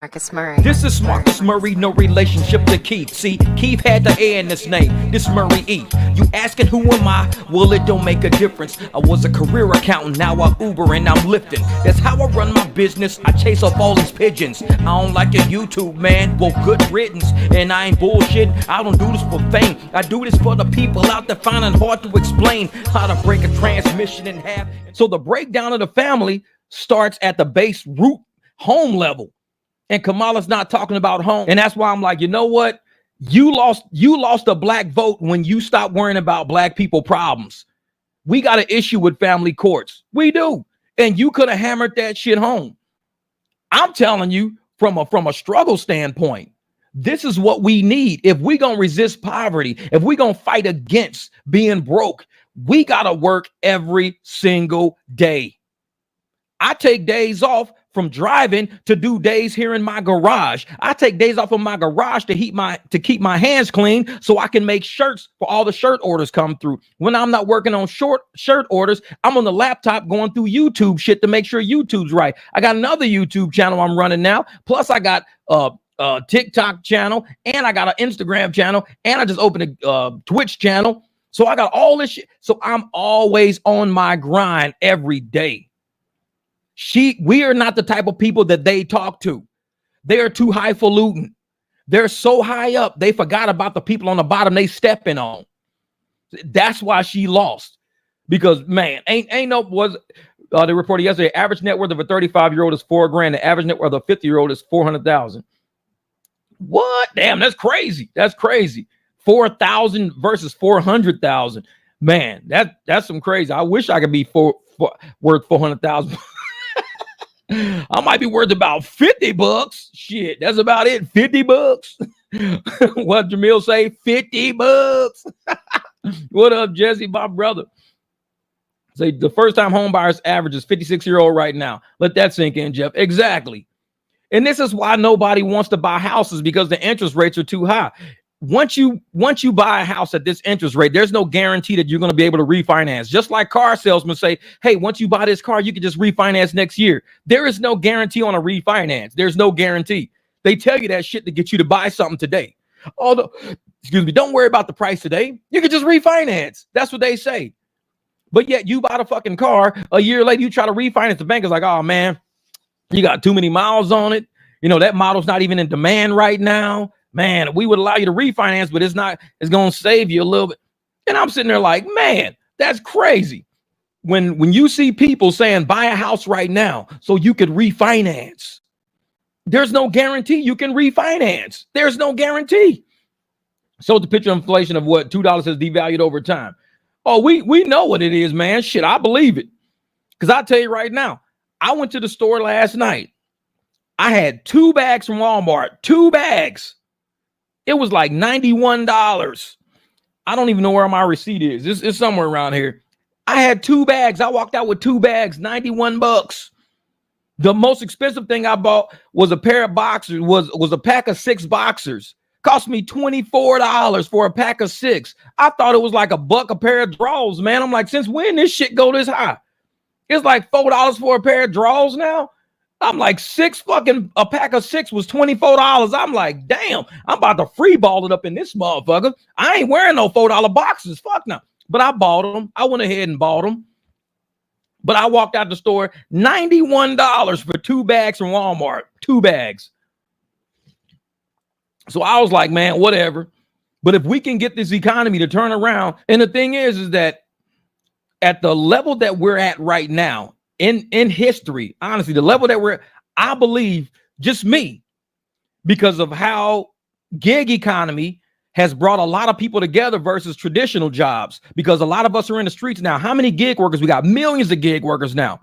Marcus Murray. This is Marcus Murray, no relationship to Keith. See, Keith had the A in his name. This Murray E. You asking who am I? Well, it don't make a difference. I was a career accountant, now I Uber and I'm lifting. That's how I run my business. I chase off all these pigeons. I don't like your YouTube, man. Well, good riddance. And I ain't bullshit. I don't do this for fame. I do this for the people out there finding hard to explain how to break a transmission in half. So the breakdown of the family starts at the base root home level. And Kamala's not talking about home. And that's why I'm like, you know what? You lost a black vote when you stopped worrying about black people problems. We got an issue with family courts. We do. And you could have hammered that shit home. I'm telling you from a struggle standpoint, this is what we need. If we gonna resist poverty, if we gonna fight against being broke, we gotta work every single day. I take days off from driving to do days here in my garage. I take days off of my garage to keep my hands clean so I can make shirts for all the shirt orders come through. When I'm not working on shirt orders, I'm on the laptop going through YouTube shit to make sure YouTube's right. I got another YouTube channel I'm running now. Plus I got a TikTok channel and I got an Instagram channel and I just opened a Twitch channel. So I got all this shit. So I'm always on my grind every day. We are not the type of people that they talk to. They are too highfalutin. They're so high up, they forgot about the people on the bottom they stepping on. That's why she lost. Because man, they reported yesterday, average net worth of a 35-year-old is $4,000. The average net worth of a 50-year-old is $400,000. What? Damn, that's crazy. That's crazy. 4,000 versus 400,000. Man, that's some crazy. I wish I could be worth 400,000. I might be worth about $50. Shit, that's about it. $50. What Jamil say? $50. What up, Jesse, my brother? Say the first time home buyers average is 56-year-old right now. Let that sink in, Jeff. Exactly. And this is why nobody wants to buy houses, because the interest rates are too high. Once you buy a house at this interest rate, there's no guarantee that you're going to be able to refinance. Just like car salesmen say, hey, once you buy this car, you can just refinance next year. There is no guarantee on a refinance. There's no guarantee. They tell you that shit to get you to buy something today. Although, don't worry about the price today. You can just refinance. That's what they say. But yet you bought a fucking car. A year later, you try to refinance. The bank is like, oh, man, you got too many miles on it. You know, that model's not even in demand right now. Man, we would allow you to refinance, but it's going to save you a little bit. And I'm sitting there like, man, that's crazy. When you see people saying buy a house right now so you could refinance, there's no guarantee you can refinance. There's no guarantee. So the picture of inflation of what $2 has devalued over time. Oh, we know what it is, man. Shit, I believe it. Because I'll tell you right now, I went to the store last night. I had 2 bags from Walmart, 2 bags. It was like $91. I don't even know where my receipt is. It's somewhere around here. I had 2 bags. I walked out with 2 bags, $91. The most expensive thing I bought was a pair of boxers, was a pack of 6 boxers. Cost me $24 for a pack of 6. I thought it was like $1 a pair of drawers, man. I'm like, since when this shit go this high? It's like $4 for a pair of drawers now. I'm like, a pack of 6 was $24. I'm like, damn, I'm about to free ball it up in this motherfucker. I ain't wearing no $4 boxes. Fuck no. But I bought them. I went ahead and bought them. But I walked out the store, $91 for 2 bags from Walmart. 2 bags. So I was like, man, whatever. But if we can get this economy to turn around, and the thing is that at the level that we're at right now, in history, honestly, the level that I believe, just me, because of how gig economy has brought a lot of people together versus traditional jobs, because a lot of us are in the streets now. How many gig workers? We got millions of gig workers now.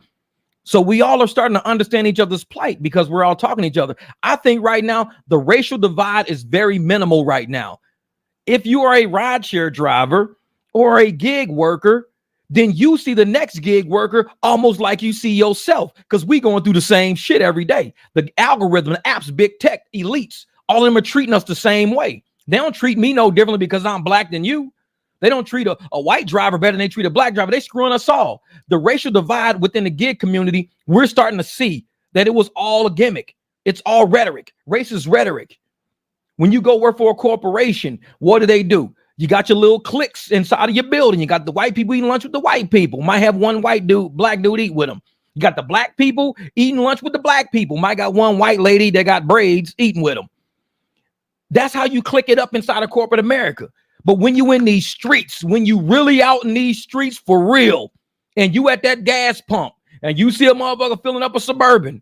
So we all are starting to understand each other's plight because we're all talking to each other. I think right now, the racial divide is very minimal right now. If you are a rideshare driver or a gig worker, then you see the next gig worker almost like you see yourself, because we going through the same shit every day. The algorithm, the apps, big tech, elites, all of them are treating us the same way. They don't treat me no differently because I'm black than you. They don't treat a white driver better than they treat a black driver. They screwing us all. The racial divide within the gig community, we're starting to see that it was all a gimmick. It's all rhetoric, racist rhetoric. When you go work for a corporation, what do? You got your little cliques inside of your building. You got the white people eating lunch with the white people. Might have one black dude eat with them. You got the black people eating lunch with the black people. Might got one white lady that got braids eating with them. That's how you click it up inside of corporate America. But when you in these streets, when you really out in these streets for real, and you at that gas pump, and you see a motherfucker filling up a Suburban,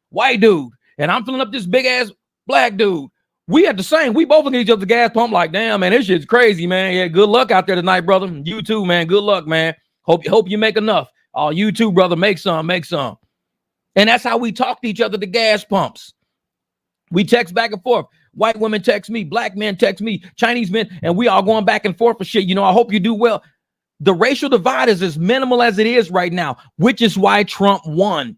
white dude, and I'm filling up this big ass black dude, we at the same. We both look at each other's gas pump like, damn, man, this shit's crazy, man. Yeah, good luck out there tonight, brother. You too, man. Good luck, man. Hope you make enough. Oh, you too, brother. Make some. And that's how we talk to each other at the gas pumps. We text back and forth. White women text me, black men text me, Chinese men, and we all going back and forth for shit. You know, I hope you do well. The racial divide is as minimal as it is right now, which is why Trump won.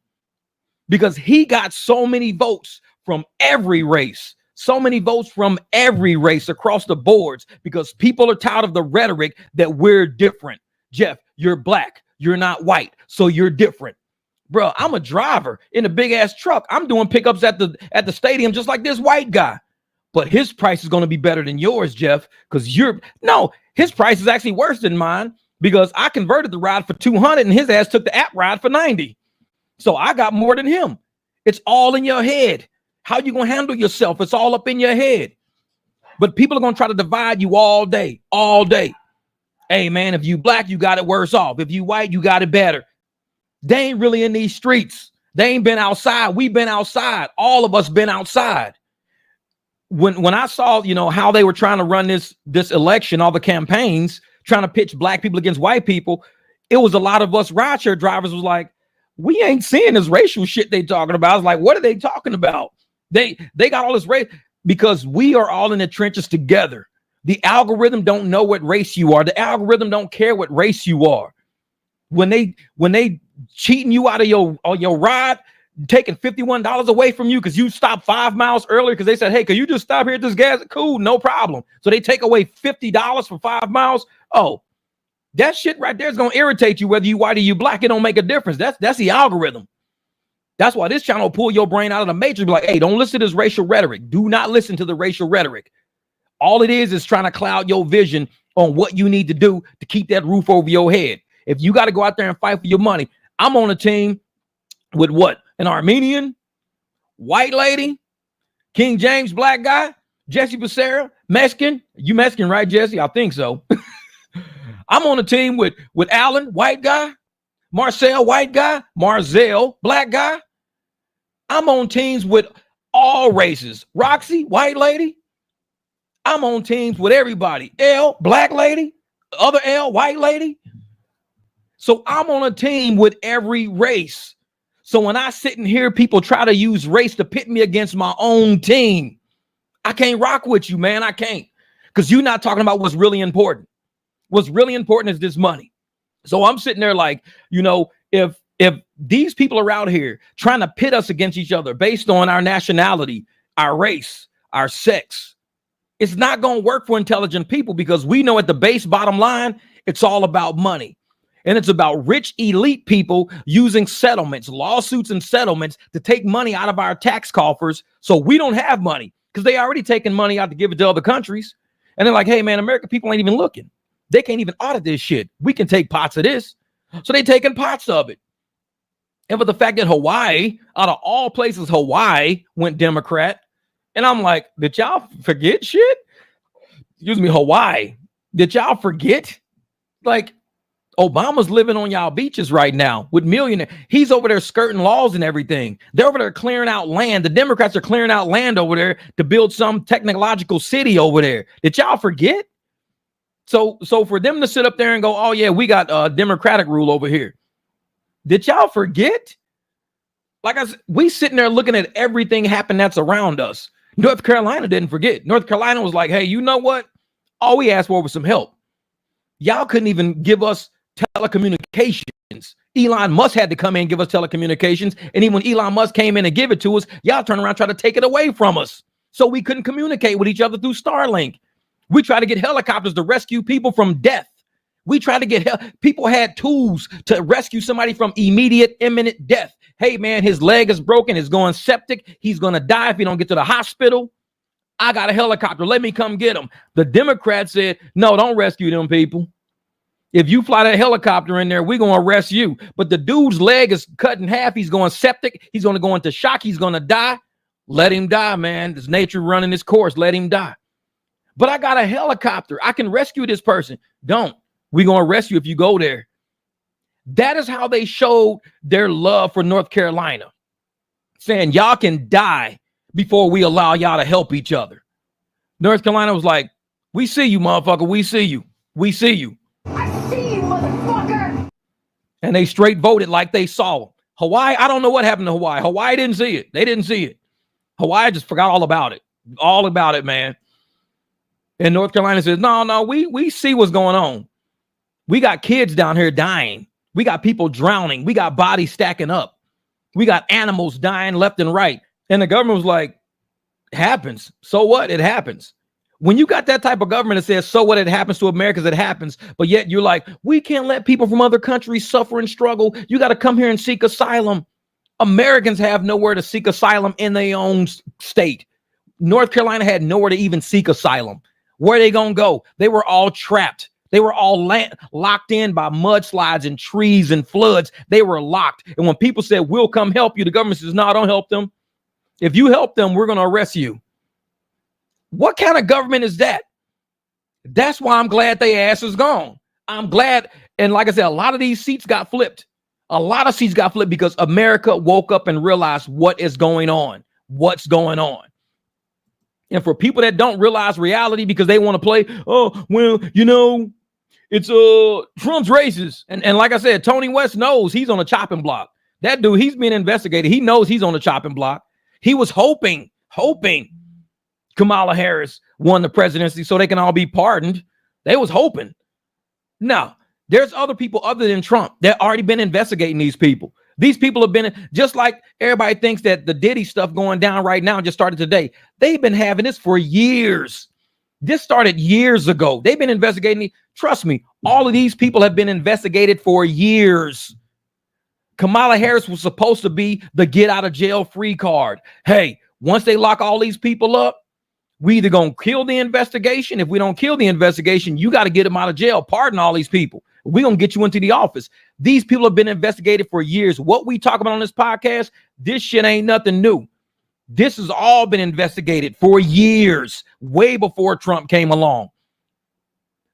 Because he got so many votes from every race. So many votes from every race across the boards because people are tired of the rhetoric that we're different. Jeff, you're black. You're not white. So you're different. Bro, I'm a driver in a big ass truck. I'm doing pickups at the stadium just like this white guy. But his price is going to be better than yours, Jeff, because his price is actually worse than mine because I converted the ride for 200 and his ass took the app ride for 90. So I got more than him. It's all in your head. How you going to handle yourself? It's all up in your head. But people are going to try to divide you all day. Hey, man, if you black, you got it worse off. If you white, you got it better. They ain't really in these streets. They ain't been outside. We've been outside. All of us been outside. When I saw, how they were trying to run this election, all the campaigns, trying to pitch black people against white people, it was a lot of us rideshare drivers was like, we ain't seeing this racial shit they talking about. I was like, what are they talking about? They got all this race because we are all in the trenches together. The algorithm don't know what race you are. The algorithm don't care what race you are. When they cheating you out of your ride, taking $51 away from you because you stopped 5 miles earlier because they said, hey, can you just stop here at this gas? Cool, no problem. So they take away $50 for 5 miles. Oh, that shit right there is going to irritate you whether you white or you black. It don't make a difference. That's the algorithm. That's why this channel will pull your brain out of the matrix. Be like, hey, don't listen to this racial rhetoric. Do not listen to the racial rhetoric. All it is trying to cloud your vision on what you need to do to keep that roof over your head. If you got to go out there and fight for your money, I'm on a team with what? An Armenian, white lady, King James, black guy, Jesse Becerra, Mexican. You Mexican, right, Jesse? I think so. I'm on a team with Alan, white guy, Marcel, white guy, Marzell, black guy. I'm on teams with all races. Roxy, white lady. I'm on teams with everybody. L, black lady, other L, white lady. So I'm on a team with every race. So when I sit and hear people try to use race to pit me against my own team, I can't rock with you, man. I can't. Because you're not talking about what's really important. What's really important is this money. So I'm sitting there like, if these people are out here trying to pit us against each other based on our nationality, our race, our sex, it's not going to work for intelligent people because we know at the base bottom line, it's all about money. And it's about rich elite people using settlements, lawsuits and settlements to take money out of our tax coffers so we don't have money because they already taking money out to give it to other countries. And they're like, hey, man, American people ain't even looking. They can't even audit this shit. We can take pots of this. So they taking pots of it. And for the fact that Hawaii, out of all places, Hawaii went Democrat. And I'm like, did y'all forget shit? Excuse me, Hawaii. Did y'all forget? Like, Obama's living on y'all beaches right now with millionaires. He's over there skirting laws and everything. They're over there clearing out land. The Democrats are clearing out land over there to build some technological city over there. Did y'all forget? So for them to sit up there and go, oh yeah, we got democratic rule over here. Did y'all forget? Like I said, we sitting there looking at everything happen that's around us. North Carolina didn't forget. North Carolina was like, hey, you know what? All we asked for was some help. Y'all couldn't even give us telecommunications. Elon Musk had to come in and give us telecommunications. And even when Elon Musk came in and give it to us, y'all turn around and try to take it away from us. So we couldn't communicate with each other through Starlink. We try to get helicopters to rescue people from death. We tried to get help. People had tools to rescue somebody from immediate, imminent death. Hey, man, his leg is broken. It's going septic. He's going to die if he don't get to the hospital. I got a helicopter. Let me come get him. The Democrats said, no, don't rescue them people. If you fly that helicopter in there, we're going to arrest you. But the dude's leg is cut in half. He's going septic. He's going to go into shock. He's going to die. Let him die, man. It's nature running its course. Let him die. But I got a helicopter. I can rescue this person. Don't. We're going to arrest you if you go there. That is how they showed their love for North Carolina, saying y'all can die before we allow y'all to help each other. North Carolina was like, we see you, motherfucker. We see you. We see you. I see you, motherfucker. And they straight voted like they saw them. Hawaii, I don't know what happened to Hawaii. Hawaii didn't see it. They didn't see it. Hawaii just forgot all about it. All about it, man. And North Carolina says, no, we see what's going on. We got kids down here dying. We got people drowning. We got bodies stacking up. We got animals dying left and right. And the government was like, it happens. So what? It happens. When you got that type of government that says, so what, it happens to Americans, it happens. But yet you're like, we can't let people from other countries suffer and struggle. You got to come here and seek asylum. Americans have nowhere to seek asylum in their own state. North Carolina had nowhere to even seek asylum. Where are they going to go? They were all trapped. They were all locked in by mudslides and trees and floods. They were locked. And when people said, we'll come help you, the government says, no, don't help them. If you help them, we're going to arrest you. What kind of government is that? That's why I'm glad their ass is gone. I'm glad. And like I said, a lot of these seats got flipped. A lot of seats got flipped because America woke up and realized what is going on. What's going on? And for people that don't realize reality because they want to play, oh, well, you know, it's Trump's racist. And like I said, Tony West knows he's on a chopping block. That dude, he's being investigated. He knows he's on a chopping block. He was hoping Kamala Harris won the presidency so they can all be pardoned. They was hoping. No, there's other people other than Trump that already been investigating these people. These people have been, just like everybody thinks that the Diddy stuff going down right now just started today. They've been having this for years. This started years ago. They've been investigating. Trust me, all of these people have been investigated for years. Kamala Harris was supposed to be the get out of jail free card. Hey, once they lock all these people up, we either going to kill the investigation. If we don't kill the investigation, you got to get them out of jail. Pardon all these people. We're going to get you into the office. These people have been investigated for years. What we talk about on this podcast, this shit ain't nothing new. This has all been investigated for years, way before Trump came along.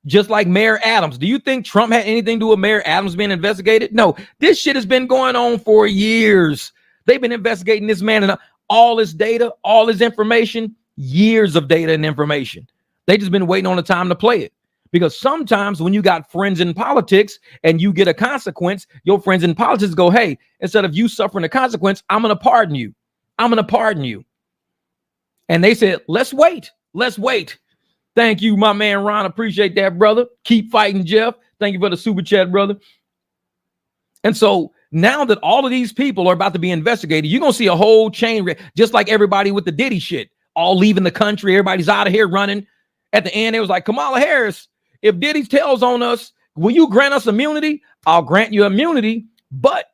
Just like Mayor Adams. Do you think Trump had anything to do with Mayor Adams being investigated? No, this shit has been going on for years. They've been investigating this man and all his data, all his information, years of data and information. They just been waiting on the time to play it. Because sometimes when you got friends in politics and you get a consequence, your friends in politics go, hey, instead of you suffering a consequence, I'm going to pardon you. I'm going to pardon you. And they said, let's wait. Let's wait. Thank you, my man, Ron. Appreciate that, brother. Keep fighting, Jeff. Thank you for the super chat, brother. And so now that all of these people are about to be investigated, you're going to see a whole chain, just like everybody with the Diddy shit, all leaving the country. Everybody's out of here running. At the end, it was like, Kamala Harris, if Diddy tells on us, will you grant us immunity? I'll grant you immunity, but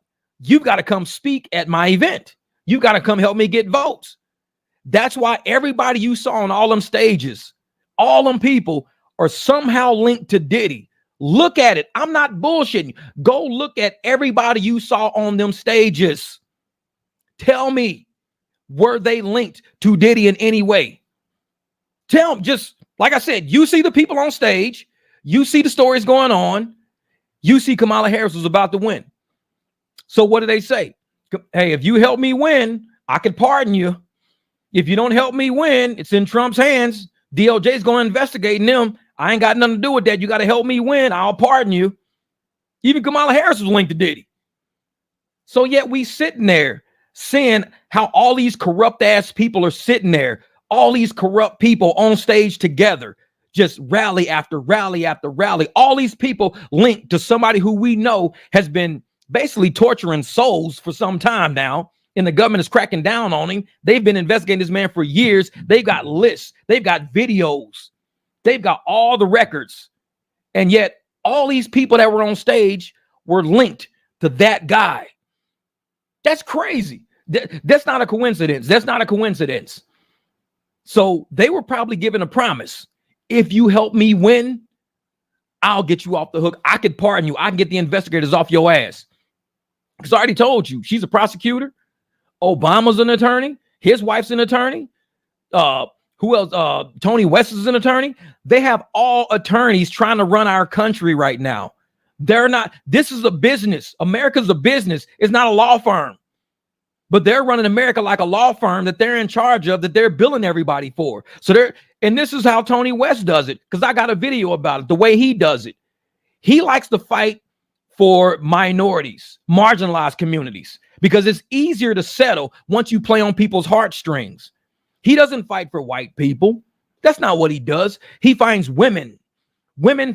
you've got to come speak at my event. You've got to come help me get votes. That's why everybody you saw on all them stages, all them people are somehow linked to Diddy. Look at it. I'm not bullshitting you. Go look at everybody you saw on them stages. Tell me, were they linked to Diddy in any way? Tell them, just like I said, you see the people on stage. You see the stories going on. You see Kamala Harris was about to win. So what do they say? Hey, if you help me win, I can pardon you. If you don't help me win, it's in Trump's hands. DOJ is going to investigate them. I ain't got nothing to do with that. You got to help me win. I'll pardon you. Even Kamala Harris was linked to Diddy. So yet we sitting there seeing how all these corrupt ass people are sitting there. All these corrupt people on stage together. Just rally after rally after rally. All these people linked to somebody who we know has been basically torturing souls for some time now. And the government is cracking down on him. They've been investigating this man for years. They've got lists. They've got videos. They've got all the records. And yet all these people that were on stage were linked to that guy. That's crazy. That's not a coincidence. That's not a coincidence. So they were probably given a promise. If you help me win, I'll get you off the hook. I could pardon you. I can get the investigators off your ass. Because I already told you, she's a prosecutor. Obama's an attorney. His wife's an attorney. Who else? Tony West is an attorney. They have all attorneys trying to run our country right now. They're not. This is a business. America's a business. It's not a law firm. But they're running America like a law firm that they're in charge of, that they're billing everybody for. So and this is how Tony West does it, because I got a video about it, the way he does it. He likes to fight for minorities, marginalized communities, because it's easier to settle once you play on people's heartstrings. He doesn't fight for white people. That's not what he does. He finds women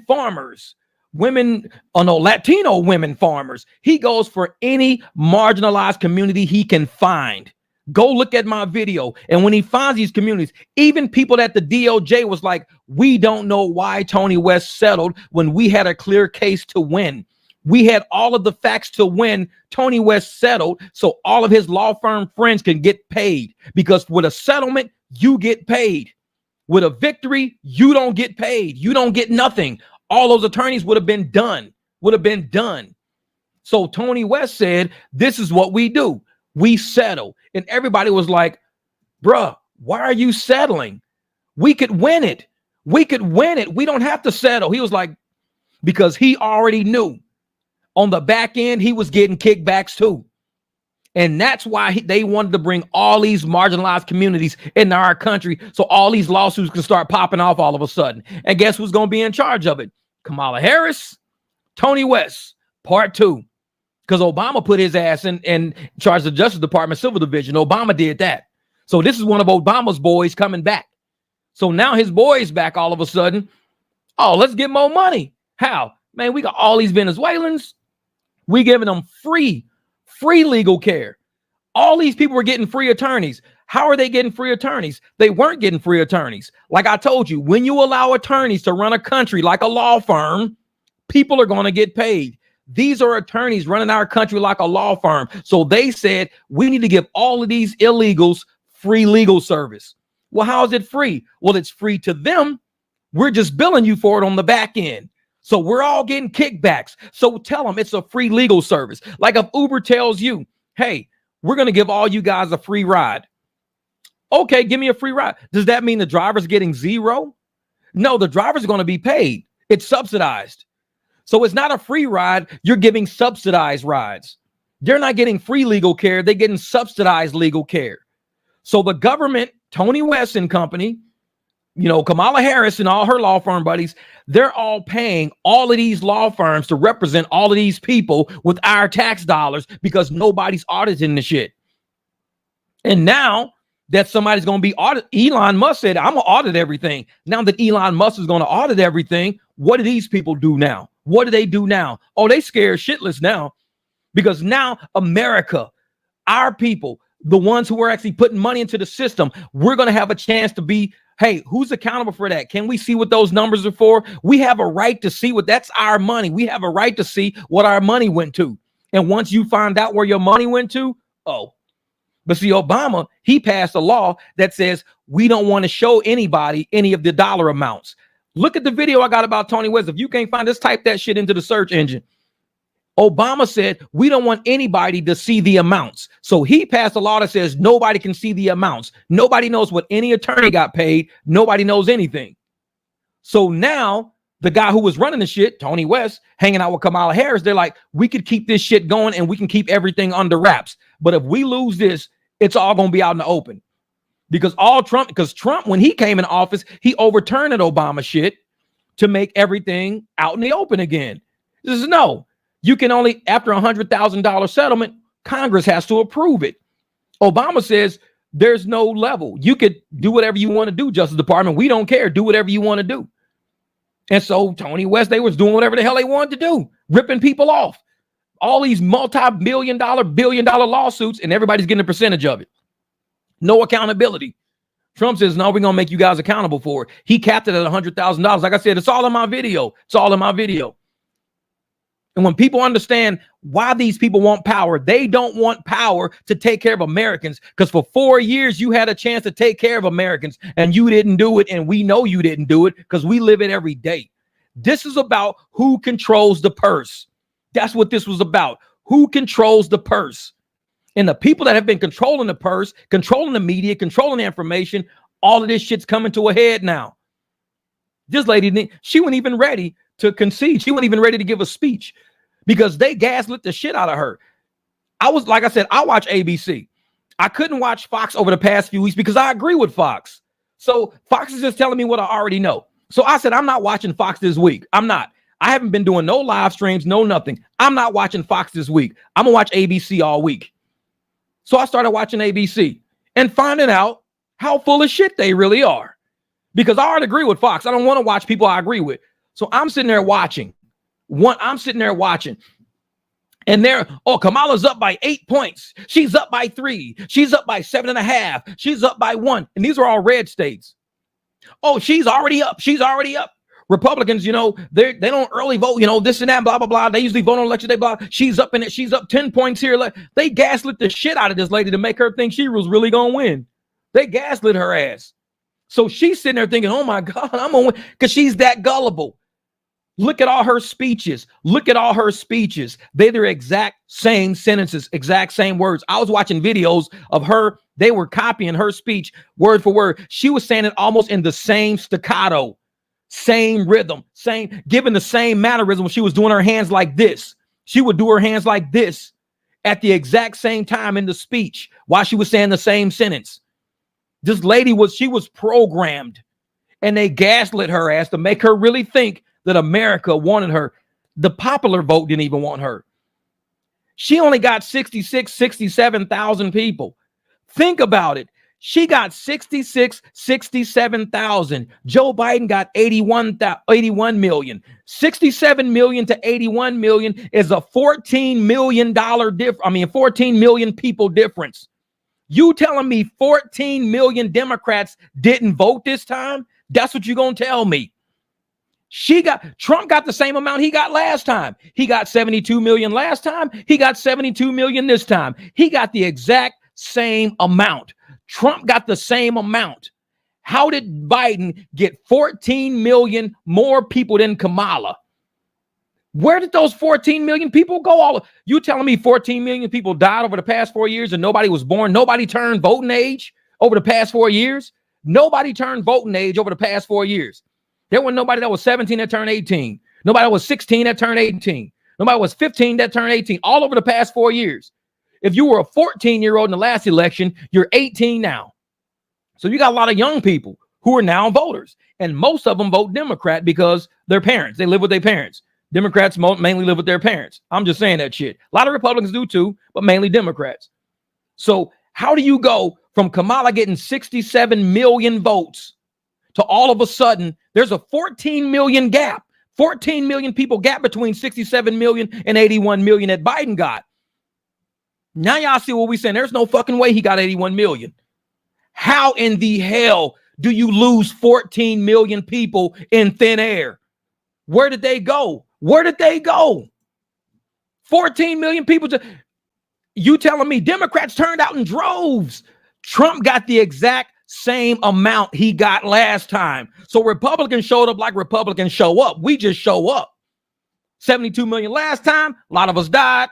farmers, Latino women farmers. He goes for any marginalized community he can find. Go look at my video. And when he finds these communities, even people that the DOJ was like, we don't know why Tony West settled when we had a clear case to win. We had all of the facts to win. Tony West settled so all of his law firm friends can get paid, because with a settlement, you get paid. With a victory, you don't get paid. You don't get nothing. All those attorneys would have been done. So Tony West said, this is what we do. We settle. And everybody was like, bruh, why are you settling? We could win it. We don't have to settle. He was like, because he already knew on the back end, he was getting kickbacks too. And that's why they wanted to bring all these marginalized communities into our country, so all these lawsuits can start popping off all of a sudden. And guess who's going to be in charge of it? Kamala Harris, Tony West, part 2. Because Obama put his ass in charge of the Justice Department Civil Division. Obama did that. So this is one of Obama's boys coming back. So now his boy's back all of a sudden. Oh, let's get more money. How? Man, we got all these Venezuelans. We giving them free legal care. All these people were getting free attorneys. How are they getting free attorneys? They weren't getting free attorneys. Like I told you, when you allow attorneys to run a country like a law firm, people are going to get paid. These are attorneys running our country like a law firm. So they said, we need to give all of these illegals free legal service. Well, how is it free? Well, it's free to them. We're just billing you for it on the back end. So we're all getting kickbacks. So tell them it's a free legal service. Like if Uber tells you, hey, we're going to give all you guys a free ride. Okay, give me a free ride. Does that mean the driver's getting zero? No, the driver's going to be paid. It's subsidized. So it's not a free ride. You're giving subsidized rides. They're not getting free legal care. They're getting subsidized legal care. So the government, Tony West and company, Kamala Harris and all her law firm buddies, they're all paying all of these law firms to represent all of these people with our tax dollars, because nobody's auditing the shit. And now that somebody's going to be audited, Elon Musk said, I'm going to audit everything. Now that Elon Musk is going to audit everything, what do these people do now? What do they do now? Oh, they scared shitless now, because now America, our people, the ones who are actually putting money into the system, we're going to have a chance to be, hey, who's accountable for that? Can we see what those numbers are for? We have a right to see that's our money. We have a right to see what our money went to. And once you find out where your money went to, but see, Obama, he passed a law that says we don't want to show anybody any of the dollar amounts. Look at the video I got about Tony West. If you can't find this, type that shit into the search engine. Obama said we don't want anybody to see the amounts. So he passed a law that says nobody can see the amounts. Nobody knows what any attorney got paid. Nobody knows anything. So now the guy who was running the shit, Tony West, hanging out with Kamala Harris, they're like, we could keep this shit going and we can keep everything under wraps. But if we lose this, it's all going to be out in the open. Because Trump, when he came in office, he overturned that Obama shit to make everything out in the open again. This is no. You can only, after $100,000 settlement, Congress has to approve it. Obama says there's no level. You could do whatever you want to do, Justice Department. We don't care. Do whatever you want to do. And so Tony West, they was doing whatever the hell they wanted to do, ripping people off. All these multi-billion dollar lawsuits, and everybody's getting a percentage of it. No accountability. Trump says, no, we're going to make you guys accountable for it. He capped it at $100,000. Like I said, it's all in my video. And when people understand why these people want power, they don't want power to take care of Americans, because for 4 years you had a chance to take care of Americans and you didn't do it. And we know you didn't do it because we live it every day. This is about who controls the purse. That's what this was about. Who controls the purse? And the people that have been controlling the purse, controlling the media, controlling the information, all of this shit's coming to a head now. This lady, she wasn't even ready to concede. She wasn't even ready to give a speech because they gaslit the shit out of her. Like I said, I watch ABC. I couldn't watch Fox over the past few weeks because I agree with Fox. So Fox is just telling me what I already know. So I said, I'm not watching Fox this week. I'm not. I haven't been doing no live streams, no nothing. I'm not watching Fox this week. I'm gonna watch ABC all week. So I started watching ABC and finding out how full of shit they really are. Because I already agree with Fox. I don't want to watch people I agree with. So I'm sitting there watching. And Kamala's up by 8 points. She's up by 3. She's up by 7.5. She's up by 1. And these are all red states. Oh, she's already up. Republicans, they don't early vote, this and that, blah, blah, blah. They usually vote on election day, blah. She's up in it. She's up 10 points here. They gaslit the shit out of this lady to make her think she was really going to win. They gaslit her ass. So she's sitting there thinking, oh my God, I'm going to win, because she's that gullible. Look at all her speeches. They're the exact same sentences, exact same words. I was watching videos of her. They were copying her speech word for word. She was saying it almost in the same staccato, same rhythm, giving the same mannerism when she was doing her hands like this. She would do her hands like this at the exact same time in the speech while she was saying the same sentence. This lady was programmed, and they gaslit her ass to make her really think that America wanted her. The popular vote didn't even want her. She only got 67,000 people. Think about it. She got 67,000. Joe Biden got 81 million. 67 million to 81 million is a $14 million difference. 14 million people difference. You telling me 14 million Democrats didn't vote this time? That's what you're going to tell me. Trump got the same amount he got last time. He got 72 million last time. He got 72 million this time. He got the exact same amount. Trump got the same amount. How did Biden get 14 million more people than Kamala? Where did those 14 million people go? You telling me 14 million people died over the past 4 years and nobody was born? Nobody turned voting age over the past 4 years? Nobody turned voting age over the past 4 years. There wasn't nobody that was 17 that turned 18. Nobody that was 16 that turned 18. Nobody was 15 that turned 18 all over the past 4 years. If you were a 14-year-old in the last election, you're 18 now. So you got a lot of young people who are now voters. And most of them vote Democrat because their parents, they live with their parents. Democrats mainly live with their parents. I'm just saying that shit. A lot of Republicans do too, but mainly Democrats. So how do you go from Kamala getting 67 million votes to all of a sudden there's a 14 million gap, 14 million people gap between 67 million and 81 million that Biden got? Now y'all see what we saying. There's no fucking way he got 81 million. How in the hell do you lose 14 million people in thin air? Where did they go? 14 million people. You telling me Democrats turned out in droves? Trump got the exact same amount he got last time. So Republicans showed up like Republicans show up. We just show up. 72 million last time. A lot of us died.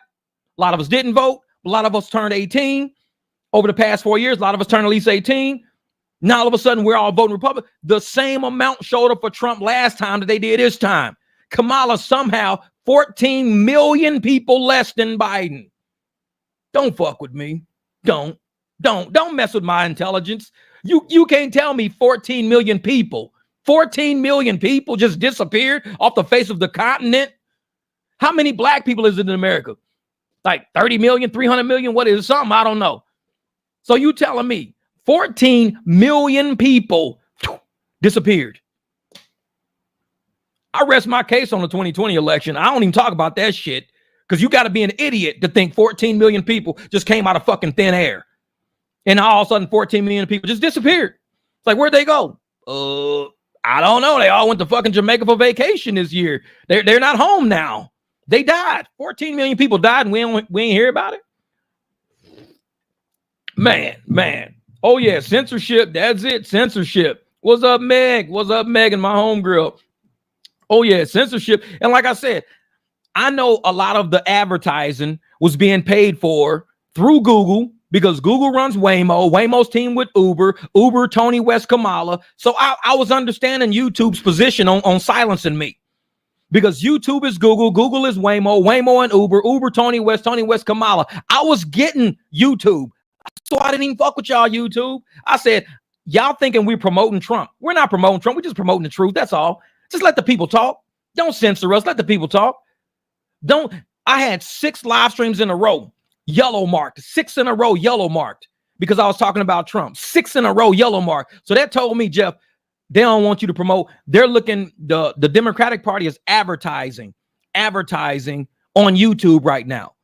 A lot of us didn't vote. A lot of us turned 18 over the past 4 years. A lot of us turned at least 18. Now all of a sudden we're all voting Republican. The same amount showed up for Trump last time that they did this time. Kamala somehow 14 million people less than Biden. Don't fuck with me. Don't mess with my intelligence. You can't tell me 14 million people just disappeared off the face of the continent. How many black people is it in America? Like 30 million, 300 million? What is it? Something I don't know. So you telling me 14 million people disappeared. I rest my case on the 2020 election. I don't even talk about that shit because you got to be an idiot to think 14 million people just came out of fucking thin air. And all of a sudden 14 million people just disappeared. It's like, where'd they go? I don't know. They all went to fucking Jamaica for vacation this year. They're not home now. They died. 14 million people died, and we ain't hear about it. Man. Oh yeah, censorship. That's it. Censorship. What's up, Meg? What's up, Megan? My homegirl. Oh yeah, censorship. And like I said, I know a lot of the advertising was being paid for through Google because Google runs Waymo. Waymo's team with Uber, Tony West, Kamala. So I was understanding YouTube's position on silencing me because YouTube is Google, Google is Waymo and Uber, Tony West, Kamala. I was getting YouTube. So I didn't even fuck with y'all, YouTube. I said, y'all thinking we're promoting Trump. We're not promoting Trump. We're just promoting the truth. That's all. Just let the people talk. Don't censor us. Let the people talk. I had 6 live streams in a row, yellow marked, 6 in a row, yellow marked, because I was talking about Trump. 6 in a row, yellow marked. So that told me, Jeff, they don't want you to promote. They're looking, the Democratic Party is advertising on YouTube right now.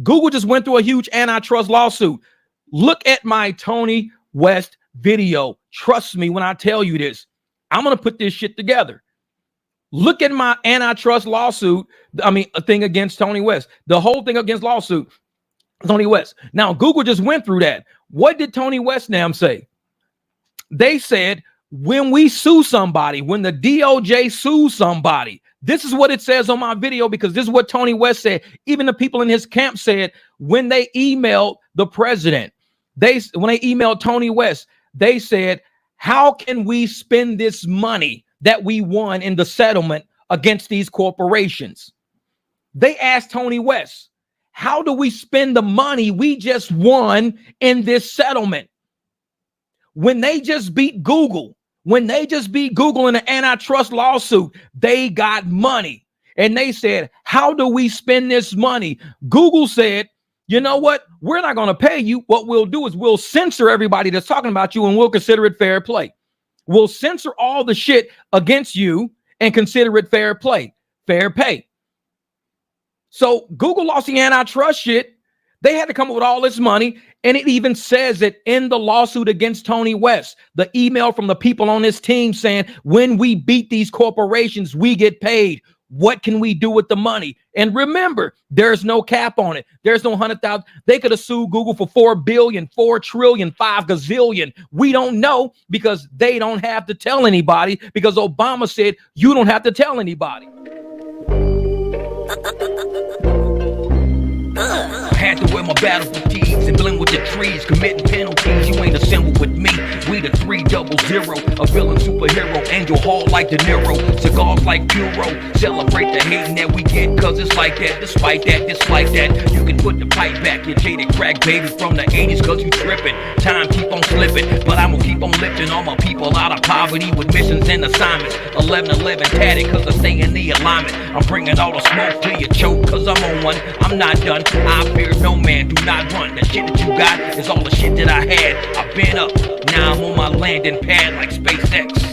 Google just went through a huge antitrust lawsuit. Look at my Tony West video. Trust me when I tell you this. I'm going to put this shit together. Look at my antitrust lawsuit. A thing against Tony West. The whole thing against lawsuit, Tony West. Now, Google just went through that. What did Tony West say? They said, when we sue somebody, when the DOJ sues somebody, this is what it says on my video, because this is what Tony West said. Even the people in his camp said when they emailed the president, when they emailed Tony West, they said, how can we spend this money that we won in the settlement against these corporations? They asked Tony West, how do we spend the money we just won in this settlement? When they just beat Google, in an antitrust lawsuit, they got money. And they said, how do we spend this money? Google said, you know what? We're not going to pay you. What we'll do is we'll censor everybody that's talking about you, and we'll consider it fair play. We'll censor all the shit against you and consider it fair play, fair pay. So Google lost the antitrust shit. They had to come up with all this money. And it even says it in the lawsuit against Tony West, the email from the people on his team saying, when we beat these corporations, we get paid. What can we do with the money? And remember, there's no cap on it. There's no 100,000. They could have sued Google for 4 billion, 4 trillion, 5 gazillion. We don't know because they don't have to tell anybody, because Obama said you don't have to tell anybody. Had to wear my battle fatigues and blend with the trees, committing penalties. You ain't assembled with me. We the 300, a villain superhero, Angel Hall like De Niro, cigars like Puro. Celebrate the hating that we get, cause it's like that. Despite that, dislike that. You can put the pipe back, you jaded crack baby from the 80s, cause you tripping. Time keep on slipping, but I'm gonna keep on lifting all my people out of poverty with missions and assignments. 11-11 tatted, cause I stay in the alignment. I'm bringing all the smoke to your choke, cause I'm on one. I'm not done. I fear no man, do not run. The shit that you got is all the shit that I had. I've been up, now I'm on my landing pad like SpaceX.